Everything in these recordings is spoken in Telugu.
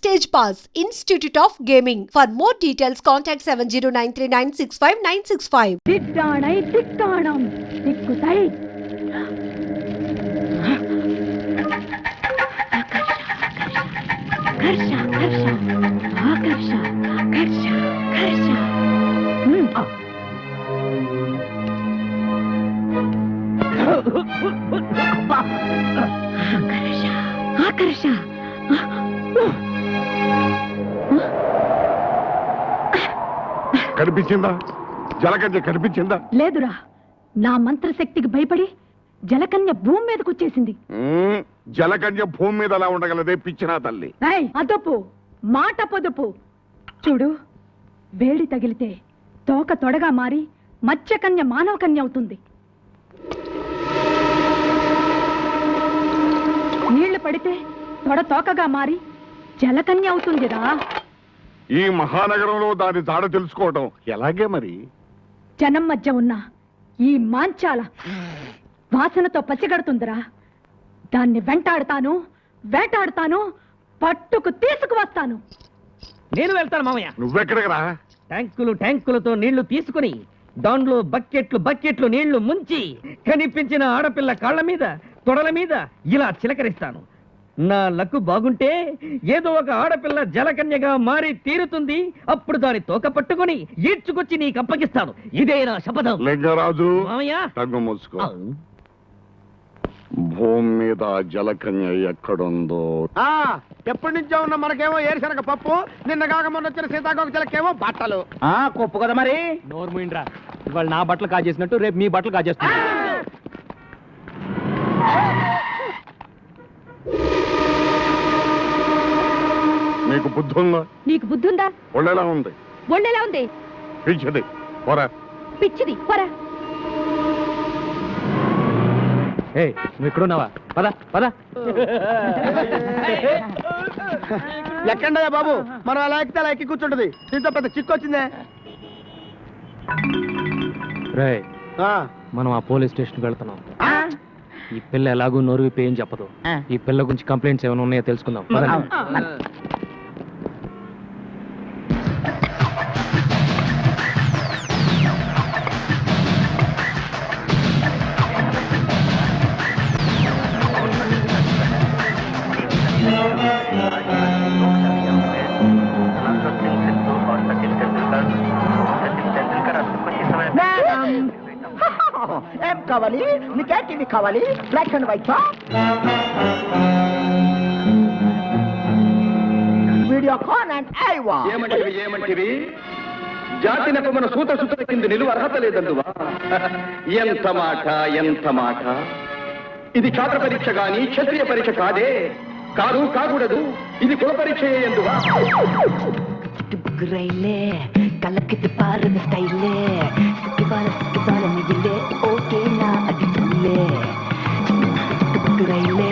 Stage Pass, Institute of Gaming. For more details, contact 7093965965. திட்டானை திட்டானம் திக்குதை கர்ஷ கர்ஷ ஆகர்ஷ கர்ஷ கர்ஷ ఆకర్ష ఆకర్ష కనిపించిందా? జలకన్య కనిపించిందా? లేదురా, నా మంత్రశక్తికి భయపడి జలకన్య భూమి మీదకి వచ్చేసింది. జలకన్య భూమి మీద అలా ఉండగలదే పిచ్చినా తల్లి. అదొప్పు మాట పొదుపు. చూడు, వేడి తగిలితే తోక తొడగా మారి మత్స్యకన్య మానవ కన్య అవుతుంది. నీళ్లు పడితే తొడ తోకగా మారి జలకన్య అవుతుందిరా. ఈ మహానగరంలో దాని జాడ తెలుసుకోవటం ఎలాగే మరి? జనం మధ్య ఉన్న ఈ మాంచాల వాసనతో పసిగడుతుందిరా. దాన్ని వెంటాడుతాను వేటాడుతాను, పట్టుకు తీసుకువస్తాను. నేను వెళ్తాను మామయ్య. నువ్వెక్కడికి రా? ట్యాంకులతో నీళ్లు తీసుకుని దాంట్లో బకెట్లు నీళ్లు ముంచి కనిపించిన ఆడపిల్ల కాళ్ల మీద తొడల మీద ఇలా చిలకరిస్తాను. నా లక్కు బాగుంటే ఏదో ఒక ఆడపిల్ల జలకన్యగా మారి తీరుతుంది. అప్పుడు దాని తోక పట్టుకుని ఈడ్చుకొచ్చి నీకు అప్పగిస్తాను. ఇదే నా శపథం. లింగరాజు, మామయ్య మూసుకో. భూమి మీద జలకన్య ఎక్కడుందో ఎప్పటి నుంచో ఉన్న మనకేమో ఏరుశనగ పప్పు, నిన్న కాక మొన్న వచ్చిన సీతాకోక చిలకేమో బట్టలు. కొప్పు కదా మరి. నోర్మూయిండ్రా, ఇవాళ నా బట్టలు కాజేసినట్టు రేపు మీ బట్టలు కాజేస్తా. నీకు బుద్ధి ఉందా? నీకు బుద్ధి ఉందా? ఒళ్ళెలా ఉంది? ఒళ్ళెలా ఉంది? పిచ్చిది పోరా. పిచ్చిది పోరా. నువ్వు ఇక్కడున్నావా? పద పద. ఎక్కండయా బాబు, మనం అలా ఎక్కితే అలా ఎక్కి కూర్చుంటది. దీంతో పెద్ద చిక్కు వచ్చిందే. మనం ఆ పోలీస్ స్టేషన్కి వెళ్తున్నాం. ఈ పిల్ల ఎలాగూ నోరు విప్పి ఏం చెప్పదు. ఈ పిల్ల గురించి కంప్లైంట్స్ ఏమైనా ఉన్నాయో తెలుసుకుందాం. ఏం కావాలి? నీకే టీవీ కావాలి? Black and white, Videocon and Aiwa. ఏమంటివి? జాతి నెపమున సూత సుతుల కింద నిలువ అర్హత లేదందువా? ఎంత మాట. ఇది ఛాత్ర పరీక్ష గాని క్షత్రియ పరీక్ష కాదే. కాకూడదు. ఇది కుల పరీక్ష ఎందువా? రైలే కలకితే పారద స్టైలే సిక్కిబాల మిగిలే ఓకే నా అది పుల్లే రైలే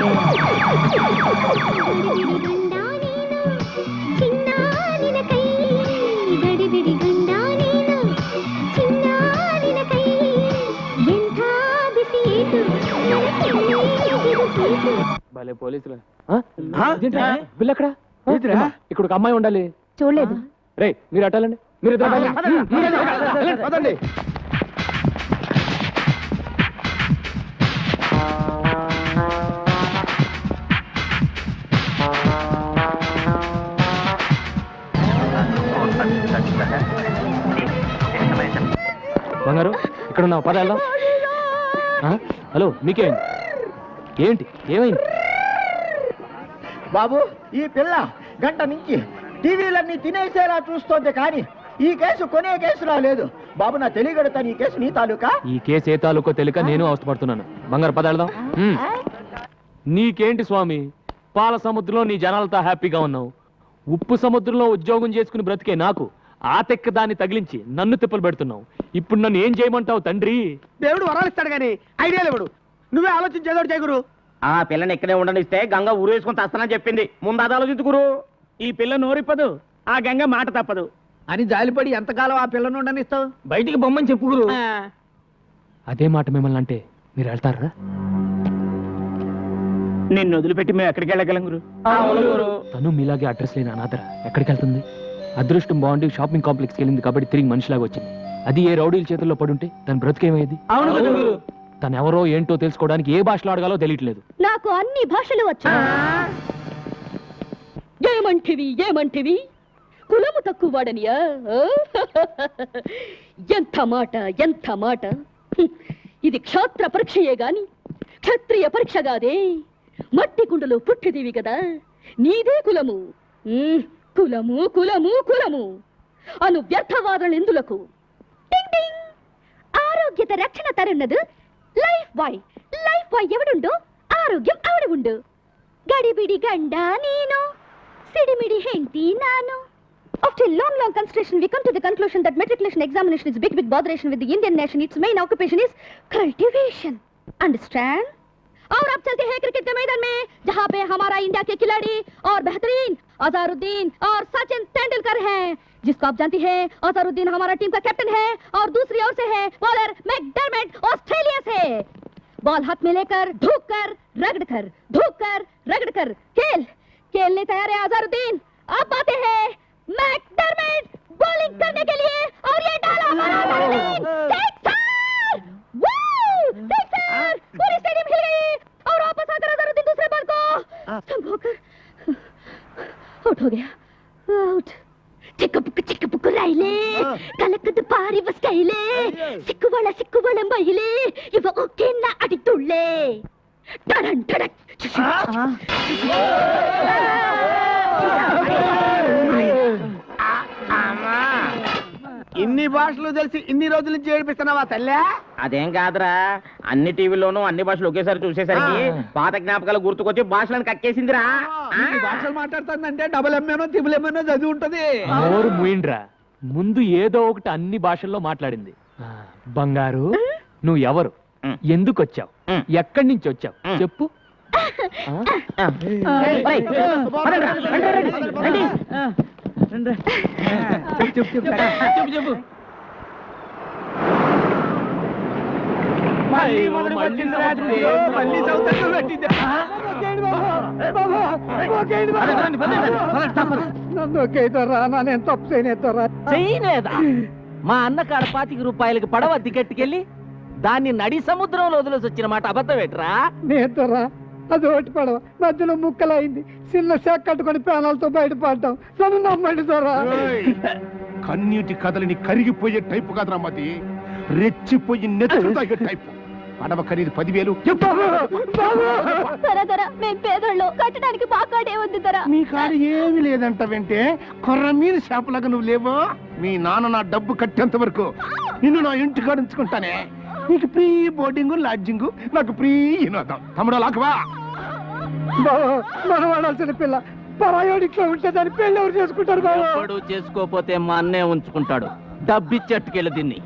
చిన్నారిన కై గడిబిడి గండా నేను చిన్నారిన కై ఎంత బిసియేటు భలే పోలీసులు. బిల్లు ఎక్కడ? ఇక్కడ ఒక అమ్మాయి ఉండాలి. చూడలేదు. రే మీరు అట్టాలండి. మీరు పదండి. బంగారు ఇక్కడ ఉన్నావు, పద వెళ్దాం. హలో, మీకేంటి? ఏమైంది బాబు? ఈ పిల్ల గంట నుంచి టీవీలన్నీ తినేసేలా చూస్తోంది, కానీ ఈ కేసు కొనే కేసు రాలేదు. బాబు, నా తెలియగడతాను, ఈ కేసు నీ తాలూకా? ఈ కేసు ఏ తాలూకో తెలియక నేను అవస్థపడుతున్నాను. బంగారు పద వెళ్దాం. నీకేంటి స్వామి, పాల సముద్రంలో నీ జనాలతో హ్యాపీగా ఉన్నావు. ఉప్పు సముద్రంలో ఉద్యోగం చేసుకుని బ్రతికే నాకు ఆ తెక్క దాన్ని తగిలించి నన్ను తిప్పలు పెడుతున్నావు. ఇప్పుడు నన్ను ఏం చేయమంటావు తండ్రి? దేవుడు వరాలిస్తాడు గాని ఐడియా లేవుడు. నువ్వే ఆలోచించేదోడు చేయగురు. ఆ పిల్లని ఇక్కడే ఉండనిస్తే గంగ ఊరేసుకుని తస్తానని చెప్పింది. ముందు అది ఆలోచించుకురు. ఈ పిల్ల నోరిప్పదు, ఆ గంగ మాట తప్పదు అని జాలిపడి ఎంతకాలం ఆ పిల్లను ఉండనిస్తావు? బయటికి బొమ్మని చెప్పుకురు. అదే మాట మిమ్మల్ని అంటే మీరు వెళ్తారా? నిన్ను వదిలిపెట్టి మేము ఎక్కడికి వెళ్ళగలం గురు? తను మీలాగే అడ్రస్ లేని అనాథర ఎక్కడికి వెళ్తుంది? అదృష్టం బాగుండి షాపింగ్ కాంప్లెక్స్కి వెళ్ళింది కాబట్టి తిరిగి మనిషిలాగా వచ్చింది. అది ఏ రౌడీల చేతుల్లో పడుంటే తన బ్రతికేమయ్యేది? తను ఎవరో ఏంటో తెలుసుకోవడానికి ఏ భాషలో అడగాలో తెలియట్లేదు. నాకు అన్ని భాషలు వచ్చు. ఏమంటివి కులము తక్కువ వాడనియా? ఎంత మాట ఇది క్షాత్ర పరీక్షయే గాని క్షత్రియ పరీక్ష కాదే. మట్టి కుండలో పుట్టిదివి కదా, నీదే కులము. కులము అను వ్యర్థవాదనలు ఎందులకు? ఆరోగ్యత రక్షణ తరున్నదు లైఫ్ బాయ్ ఎవడుండు ఆరోగ్యం అవడు ఉండు. గడిబిడి గండ నేను సిడిమిడి హెంటి నాను. After long consideration, we come to the conclusion that matriculation examination is big botheration with the Indian nation. Its main occupation is cultivation. Understand? और अब चलते हैं क्रिकेट के मैदान में, जहाँ पे हमारा इंडिया के खिलाड़ी और बेहतरीन अजहरुद्दीन और सचिन तेंदुलकर हैं, जिसको आप जानती हैं अजहरुद्दीन हमारा टीम का कैप्टन है और दूसरी ओर से है बॉलर मैकडरमेट ऑस्ट्रेलिया से। बॉल हाथ में लेकर धूक कर रगड़ कर खेलने तैयार है अजहरुद्दीन। अब आते हैं मैकडरमेट बॉलिंग करने के लिए और ये डाला सिक्सर। पूरी स्टेडियम हिल गई और वापस आकर अजहरुद्दीन दूसरे बॉल को संभोकर आउट हो गया। आउट। ಚಿಕ್ಕ ರೈಲೆ ಕಲಕದ ಪಾರಿ ಬಸ್ಕೈಲೆ ಸಿಕ್ಕುವಳ ಮಹಿಳೆ ಇವ ಓಕೆನ್ನ ಅಡಿತುಳ್ಳೆ ಟಡನ್ ಟಡಕ್. ఇన్ని భాషలు తెలిసి ఇన్ని రోజుల నుంచి ఏడిపిస్తున్నావా తల్లే? అదేం కాదురా, అన్ని టీవీలోనూ అన్ని భాషలు ఒకేసారి చూసేసరికి పాత జ్ఞాపకాలు గుర్తుకొచ్చి భాషలను కక్కేసిందిరా. భాషలు మాట్లాడుతుందంటే డబుల్ ఎంఏనో త్రిబుల్ ఎంఏనో చదివి ఉంటది. నోరు మూయిండ్రా, ముందు ఏదో ఒకటి అన్ని భాషల్లో మాట్లాడింది. బంగారు, నువ్వు ఎవరు, ఎందుకు వచ్చావు, ఎక్కడి నుంచి వచ్చావు చెప్పు. చెప్పు. చేయలేదా? మా అన్న కాడ ₹25 పడవ దిగట్టుకెళ్ళి దాన్ని నడి సముద్రంలో వదిలేసి వచ్చిన మాట అబద్ధమేట్రా? నేతరా అది ఒకటి పడవ మధ్యలో ముక్కలైంది, చిన్న శాఖ కట్టుకొని ప్రాణాలతో బయటపడ్డాం. నన్ను నమ్మండి దొరా. కన్నీటి కథలని కరిగిపోయే టైపు కాదురా మది, రెచ్చిపోయి నెత్తులు తాగే టైపు. పడవ ఖరీదు 10,000. మేము పేదోళ్ళు, కట్టడానికి పాకాడే ఉంది ధర. నీ కాడ ఏమి లేదంట వెంటే కొర్ర మీద షాపులాగా నువ్వు లేవో. మీ నాన్న నా డబ్బు కట్టేంత వరకు నిన్ను నా ఇంటి కాడ ఉంచుకుంటానే. నీకు ఫ్రీ బోర్డింగ్ లాడ్జింగ్, నాకు ఫ్రీ వినోదం. తమ్ముడు లాకవా మనం వాడాల్సిన పిల్ల పరాయోడిట్లో ఉంటే దాని పెళ్ళి ఎవరు చేసుకుంటారు బాబు? వాడు చేసుకోపోతే మా అన్నే ఉంచుకుంటాడు. డబ్బిచ్చట్టుకెళ్ళి దీన్ని.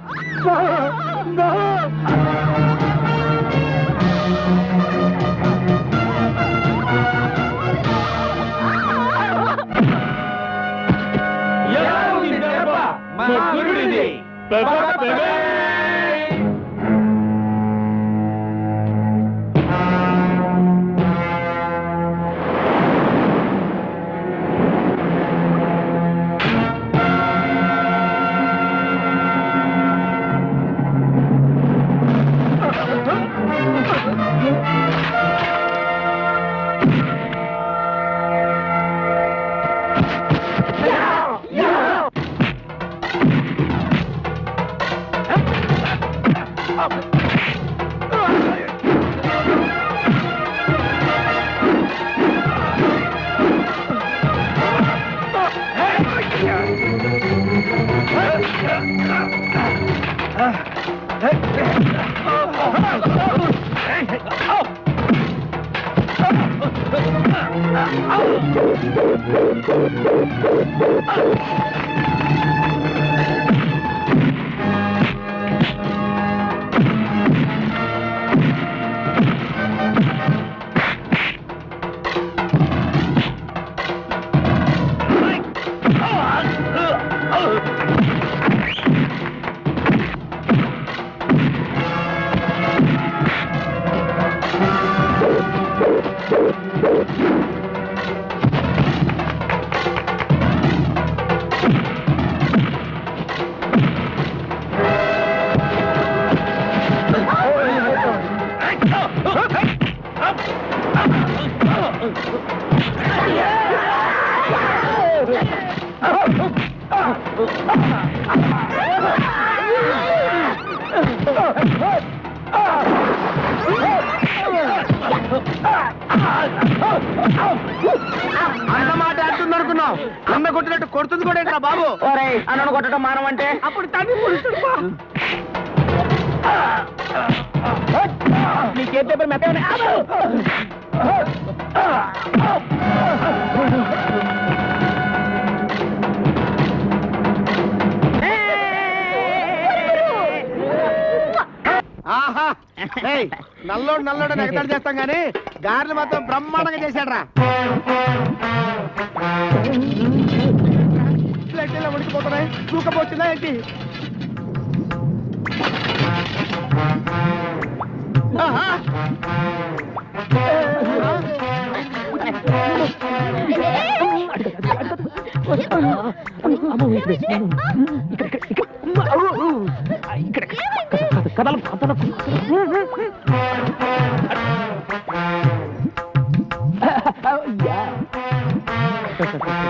అన్నమాట అంటుంది అనుకున్నావు. అన్న కొట్టినట్టు కొడుతుంది కూడా ఏంట్రా బాబు? అన్నను కొట్టడం మానమంటే అప్పుడు తన్ని పొడుస్తుంది బా. నీకేం చెప్పారు మెత్త ఆహా ఏయ్, నల్లోడు నల్లోడు ఎగతాడు చేస్తాం గానీ గారెలు మాత్రం బ్రహ్మాండంగా చేశాడ్రా. ప్లేట్లో ఉడికిపోతున్నాయి, తూకపోతుందా ఏంటి? ఆహా.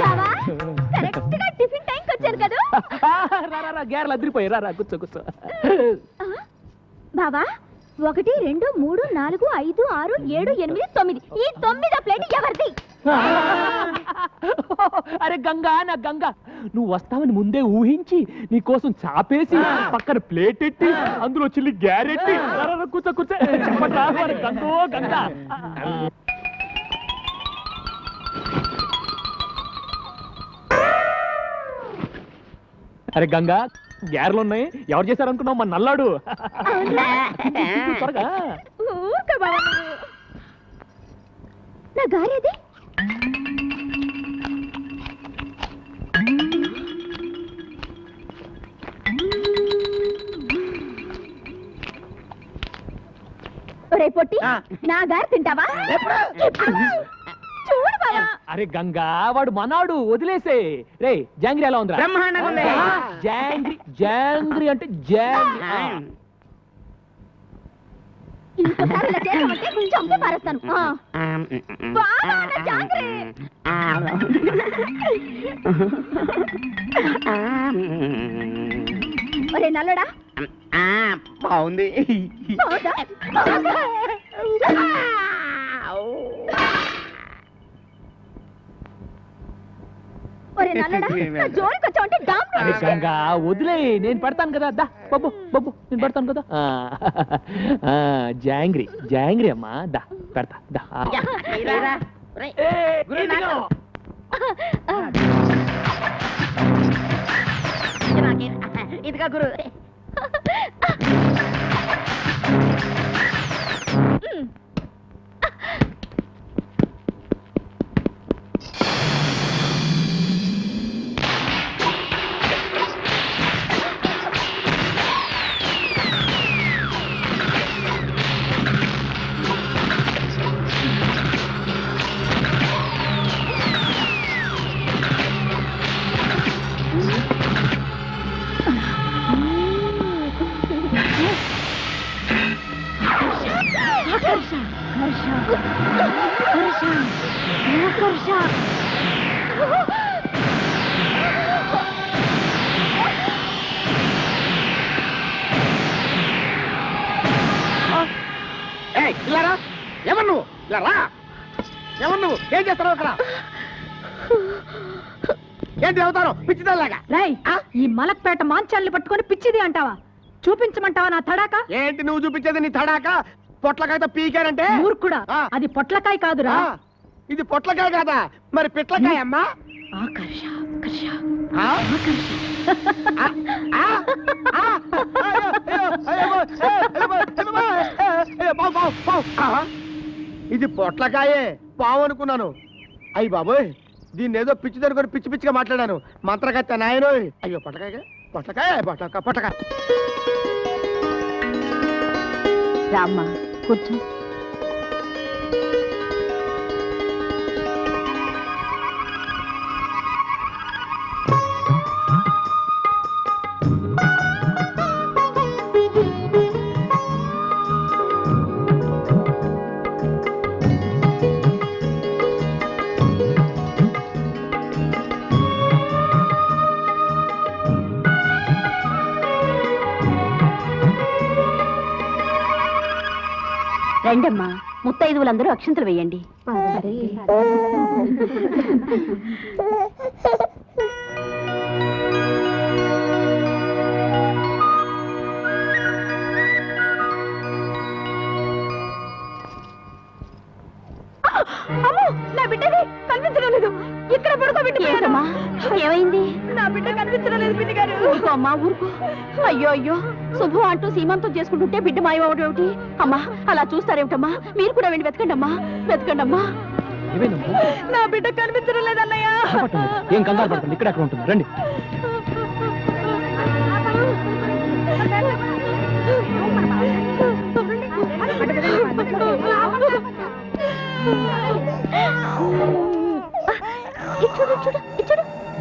బావా కరెక్ట్ గా టిఫిన్ టైంకి వచ్చారు కదా. గ్యారెలు అదిరిపోయి రా కూర్చో కూర్చో. బావా 1 2 3 4 5 6 7 8 9 ఈ 9వ ప్లేట్ ఎవరిది? అరే గంగా, నా గంగా, నువ్వు వస్తావని ముందే ఊహించి నీ కోసం చాపేసి పక్కన ప్లేట్ ఎట్టి అందులో చిల్లి గ్యారెట్టి కూర్చో కూర్చో చెప్పట్రా, మరి గంగో గంగా. అరే గంగా, గ్యారెలు ఉన్నాయి. ఎవరు చేశారు అనుకున్నావు? మన నల్లాడు. త్వరగా. ఊరుకో బావా నువ్వు. నా గారేది? ఒరే పొట్టి, నా గారు తింటావా? చూడు బావా. అరే గంగా, వాడు మనాడు, వదిలేసే. రే జాంగ్రీ ఎలా ఉందిరా? బ్రహ్మాండంగా ఉంది. జాంగ్రీ జాంగ్రీ అంటే జాంగ్రీ. ఇంకోసారి ఇలా చేసామంటే చంపి పారేస్తాను. బావా, నా జాంగ్రీ. ఒరే నల్లడా, బాగుంది. బావుందా? బావుందా? ఒరే నల్లడా, నా జోలికి వచ్చావంటే డామ్ అరే గంగా, వదిలే, నేను పెడతాను కదా. దా బబ్బు బబ్బు, నేను పెడతాను కదా. జాంగ్రీ జాంగ్రీ అమ్మా, దా పెడతా దా. ఇదిగా గురు. ఎవరు నువ్వు? ఇలా రా. ఎవరు నువ్వు? ఏం చేస్తావు అక్కడ? ఏంటి అవుతాను పిచ్చిదాలాగా? ఈ మలక్పేట మాంచాల్ని పట్టుకొని పిచ్చిది అంటావా? చూపించమంటావా నా తడాక? ఏంటి నువ్వు చూపించేది? నీ తడాక పొట్లకాయతో పీకారంటే? మూర్ఖుడా, అది పొట్లకాయ కాదురా. ఇది పొట్లకాయ కాదా? మరి పిట్లకాయ అమ్మా. ఆకర్ష ఆకర్ష ఆ? ఆకర్ష. ఇది పొట్లకాయే, పావు అనుకున్నాను. అయ్యి బాబోయ్, దీన్ని ఏదో పిచ్చి దొరుకుని పిచ్చి పిచ్చిగా మాట్లాడాను. మంత్రగత్త నాయనో. అయ్యో పొట్లకాయ పొట్లకాయ పొట్లకాయ పొట్లకాయ. రామ్మా కూర్చో. రండమ్మా ముత్తైదువులందరూ అక్షంతలు వేయండి. అమ్మో, నా బిడ్డని కనిపించడం లేదు. ఇక్కడ పడుకోబెట్టిపోయానమ్మా. ఏమైంది? నా బిడ్డ కనిపించడం లేదు బిడ్డ గారు. ఊరుకో అమ్మా, ఊరుకో. అయ్యో అయ్యో, శుభం అంటూ సీమంతం చేసుకుంటుంటే బిడ్డ మాయమవడం ఏమిటి? అమ్మా, అలా చూస్తారేమిటమ్మా? మీరు కూడా వెళ్ళి వెతకండి అమ్మా, వెతకండి అమ్మా. నా బిడ్డ కనిపించడం లేదన్నయ్య. ఏం కంగారు పడుతుంది, ఇక్కడ అక్కడ ఉంటుంది, రండి.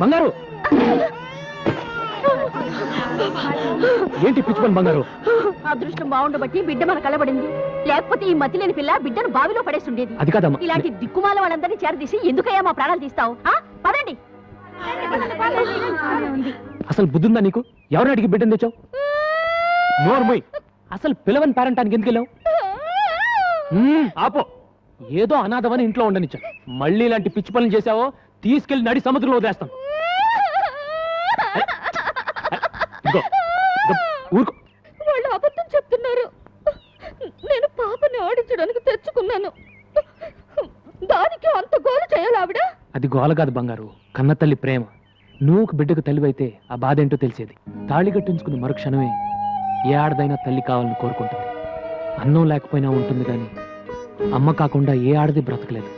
బంగారు, ఏంటి పిచ్చి పని బంగారు? అదృష్టం బాగుండబట్టి బిడ్డ మన కలబడింది. లేకపోతే ఈ మతి లేని పిల్ల బిడ్డను బావిలో పడేస్తుండేది. అది కాదమ్మా. ఇలాంటి దిక్కుమాల వాళ్ళందరినీ చేరదీసి ఎందుకయ్యా మా ప్రాణాలు తీస్తావు? పదండి. అసలు బుద్ధుందా నీకు? ఎవరిని అడిగి బిడ్డను తెచ్చావు? నోర్మోయ్, అసలు పిలవని పేరెంటానికి ఎందుకు వెళ్ళావు? ఆపో, ఏదో అనాథమని ఇంట్లో ఉండనిచ్చాను. మళ్ళీ ఇలాంటి పిచ్చి పనులు చేసావో తీసుకెళ్లి నడి సముద్రంలో వదిలేస్తాను. ఊరుకో. వాళ్ళు అబద్ధం చెప్తున్నారు. నేను పాపని ఆడించడానికి తెచ్చుకున్నాను. దానికి అంత గోల చేయాలి ఆవిడ? అది గోల కాదు బంగారు, కన్న తల్లి ప్రేమ. నువ్వు ఒక బిడ్డకు తల్లివైతే ఆ బాధ ఏంటో తెలిసేది. తాళి కట్టించుకున్న మరుక్షణమే ఏ ఆడదైనా తల్లి కావాలని కోరుకుంటుంది. అన్నం లేకపోయినా ఉంటుంది కానీ అమ్మ కాకుండా ఏ ఆడది బ్రతకలేదు.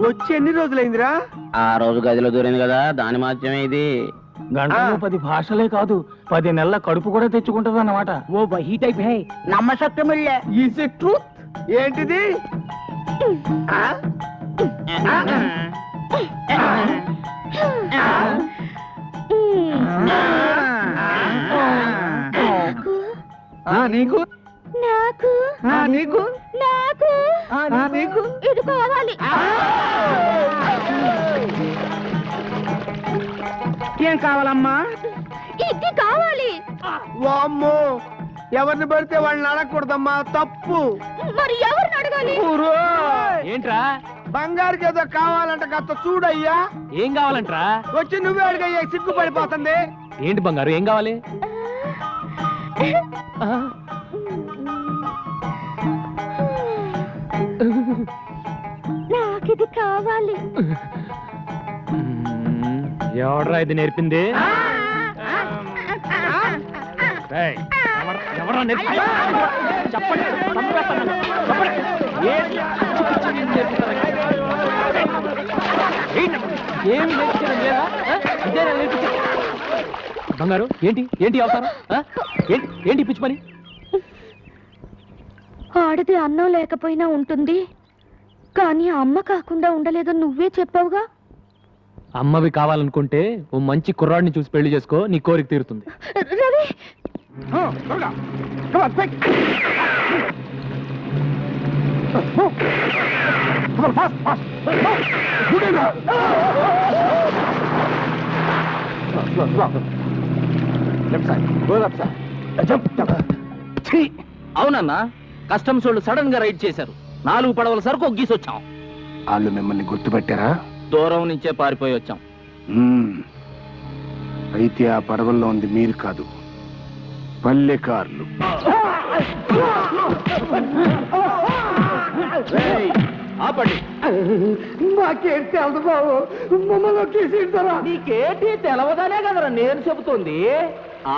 వచ్చి ఎన్ని రోజులైందిరా? ఆ రోజు గదిలో దూరింది కదా, దాని మాత్రమే ఇది. గంటలో 10 భాషలే కాదు, 10 నెలల కడుపు కూడా తెచ్చుకుంటది అన్నమాట. ఓ వహీ టైప్ హై. నమ్మశక్యమిల్లే. Is it truth? ఏంటిది? నీకు నాకు నీకు నాకు నీకు ఇది కావాలి. ఏం కావాలమ్మా? ఇది కావాలి. వామ్మో, ఎవరిని పడితే వాళ్ళని అడగకూడదమ్మా, తప్పు. మరి ఎవరిని అడగాలి? ఏంట్రా? బంగారుకి ఏదో కావాలంట, కాస్త చూడయ్యా. ఏం కావాలంట్రా? వచ్చి నువ్వే అడిగయ్యా, సిగ్గుపడిపోతుంది. ఏంటి బంగారు, ఏం కావాలి? నాకిది కావాలి. ఎవడ్రా ఇది నేర్పింది? ఎవరా నేర్పింది? చెప్పండి, చంపేస్తాను. చెప్పండి. ఏమి నేర్పించడం లేదా? ఇదేనా నేర్పించడం? బంగారు, ఏంటి ఏంటి అవసరం? ఏంటి పిచ్చి పని? ఆడది అన్నం లేకపోయినా ఉంటుంది, కానీ అమ్మ కాకుండా ఉండలేదు నువ్వే చెప్పావుగా. అమ్మవి కావాలనుకుంటే ఓ మంచి కుర్రాడిని చూసి పెళ్లి చేసుకో, నీ కోరిక తీరుతుంది. రవి, అవునన్నా, కస్టమ్స్ వాళ్ళు సడన్ గా రైడ్ చేశారు. 4 పడవల సరుకు ఒగ్గీసొచ్చాం. వాళ్ళు మిమ్మల్ని గుర్తుపెట్టారా? దూరం నుంచే పారిపోయి వచ్చాం. అయితే ఆ పడవల్లో ఉంది మీరు కాదు, పల్లెకారులు. ఆపండి. నాకేం తెలదు బాబు, మమ్మల్ని ఒకేసేంటారా? నీకేంటి తెలవగానే కదరా నేను చెబుతోంది.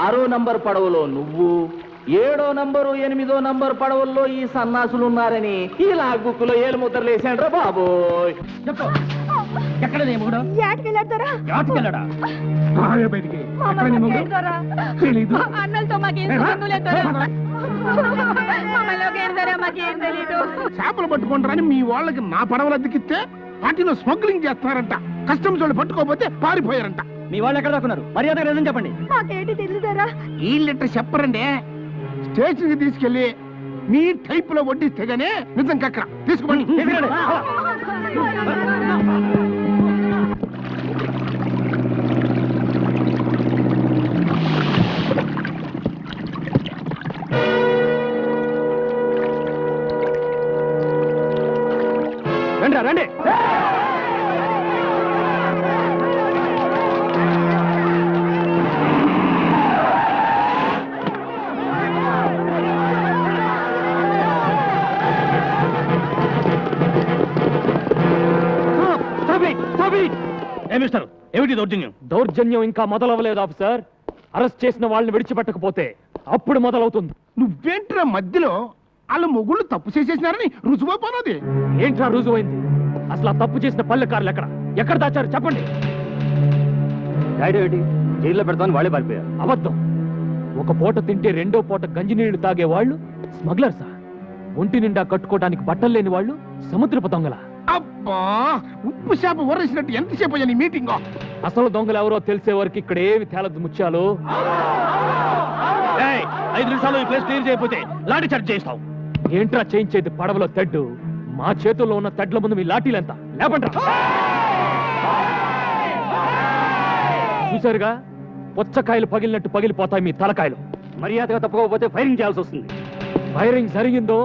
6వ నంబర్ పడవలో నువ్వు, 7వ నంబరు 8వ నంబర్ పడవల్లో ఈ సన్నాసులు ఉన్నారని ఇలా గుక్కులో ఏలు ముద్రలు వేసాండ్రా బాబోయ్. ఎక్కడ నీ మొగుడు ఏటకెళ్ళారా యాటికెళ్ళడా రావే బయటికి. ఎక్కడ నీ మొగుడు? తెలీదు. అన్నలతో మాకేం సంబంధం లేదు దొరా. మమ్మల్ని ఏడతారా మాకేం తెలీదు. చేపలు పట్టుకుంటారని మీ వాళ్ళకి నా పడవలు అద్దెకిస్తే వాటిలో స్మగ్లింగ్ చేస్తున్నారంట. కస్టమ్స్ వాళ్ళు పట్టుకోకపోతే పారిపోయారంట. మీ వాళ్ళు ఎక్కడ దాక్కున్నారు మర్యాద నిజం చెప్పండి మాకేంటి తెలియదరా. ఈ లెటర్ చెప్పరండి. స్టేషన్ కి తీసుకెళ్లి మీ టైప్ లో వడ్డిస్తే గానీ నిజం కక్కరా. తీసుకోండి. రండి రండి మిస్టర్ ఏమిటి దౌర్జన్యం? దౌర్జన్యం ఇంకా మొదలవ్వలేదు ఆఫీసర్. అరెస్ట్ చేసిన వాళ్ళని విడిచిపెట్టకపోతే అప్పుడు మొదలవుతుంది. నువ్వేంట్రా మధ్యలో వాళ్ళ మొగుళ్ళు తప్పు చేసేసినారని రుజువైపోయినది. ఏంట్రా రుజువైంది? అసలు ఆ తప్పు చేసిన పల్లెకారులు ఎక్కడ దాచారు చెప్పండి. జైల్లో పెడతామని వాళ్ళే పారిపోయారు. అబద్ధం. ఒక పూట తింటే రెండో పూట గంజి నీళ్లు తాగే వాళ్ళు స్మగ్లర్సా? ఒంటి నిండా కట్టుకోవడానికి బట్టలు లేని వాళ్ళు సముద్రపు దొంగల? అబ్బా, ఉప్పు చేప ఊరేసినట్టు ఎంతసేపు అయ్యా నీ మీటింగ్? అసలు దొంగలు ఎవరో తెలిసే వరకు ఇక్కడ ఏమి తేలదు ముత్యాలు. 5 నిమిషాలు ఈ ప్లేస్ క్లియర్ చేయకపోతే లాఠీ చార్జ్ చేస్తాం. ఏంట్రా చేయించేది పడవలో తెడ్డు? మా చేతుల్లో ఉన్న తెడ్ల ముందు మీ లాఠీలెంత? లేపండ్రా. చూసారుగా, పుచ్చకాయలు పగిలినట్టు పగిలిపోతాయి మీ తలకాయలు. మర్యాదగా తప్పుకోకపోతే ఫైరింగ్ చేయాల్సి వస్తుంది. ఫైరింగ్ జరిగిందో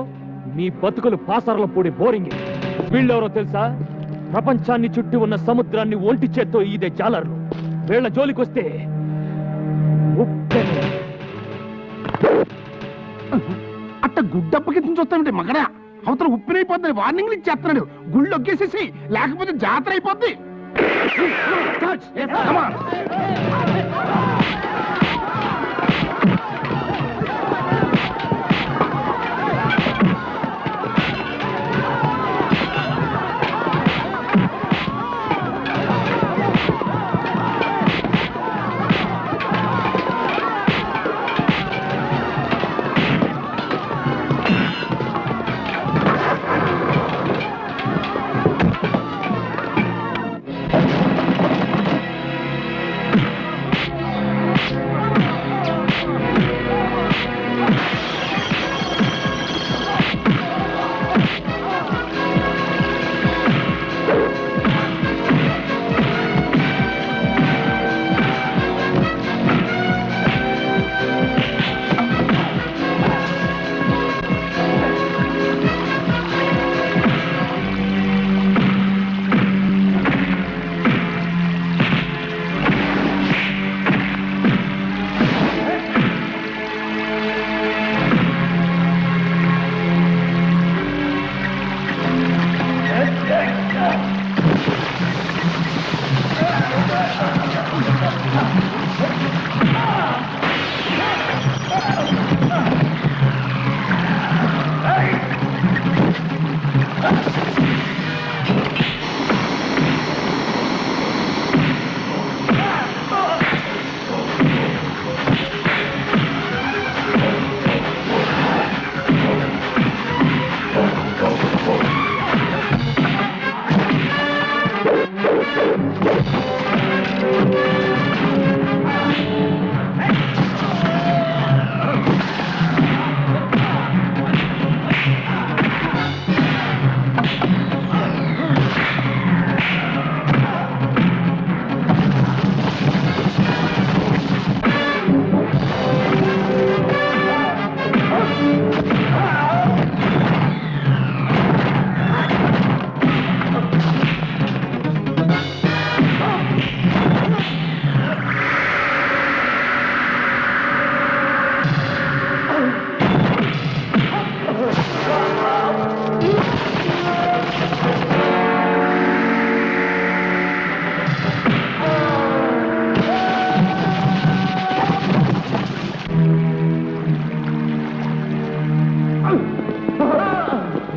మీ బతుకులు పాసర్ల పూడి బోరింగ్. వీళ్ళెవరో తెలుసా? ప్రపంచాన్ని చుట్టి ఉన్న సముద్రాన్ని ఒంటి చేత్తో ఈదే జాలర్లు. వీళ్ళ జోలికొస్తే ఉప్పెను. అట్ట గుడ్డప్పకి చూస్తామంటే మగడా అవతల ఉప్పినైపోద్దని వార్నింగ్లు ఇచ్చేస్తున్నాడు. గుళ్ళు ఒగ్గేసేసి, లేకపోతే జాతర అయిపోద్ది. Come on.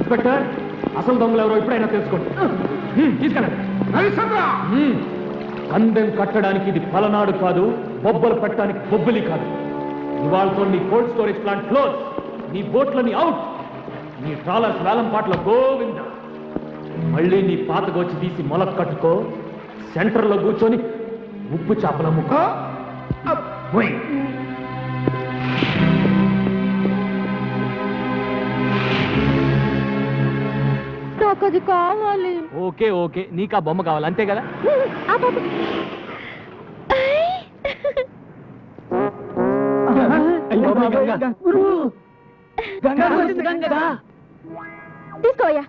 ఇన్స్పెక్టర్, అసలు దొంగలు ఎవరో ఇప్పుడైనా తెలుసుకోండి. తీసుకెళ్ళండి. హరిశ్చంద్ర అందం కట్టడానికి ఇది పలనాడు కాదు, బొబ్బలు పెట్టడానికి బొబ్బలి కాదు. ఇవాళతో నీ కోల్డ్ స్టోరేజ్ ప్లాంట్ క్లోజ్, నీ బోట్లని అవుట్, నీ ట్రాలర్స్ వేలం పాటల గోవింద. మళ్ళీ నీ పాతకు వచ్చి తీసి మొలక కట్టుకో, సెంటర్లో కూర్చొని ఉప్పు చేపల ముక్క పోయి. నాకు అది కావాలి. ఓకే ఓకే, నీకు ఆ బొమ్మ కావాలి అంతే కదా. ఆ బాబు. తీసుకోయా.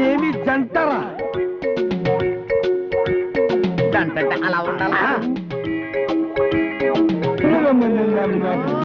ఏమి జంటరా? అలా ఉండాలా?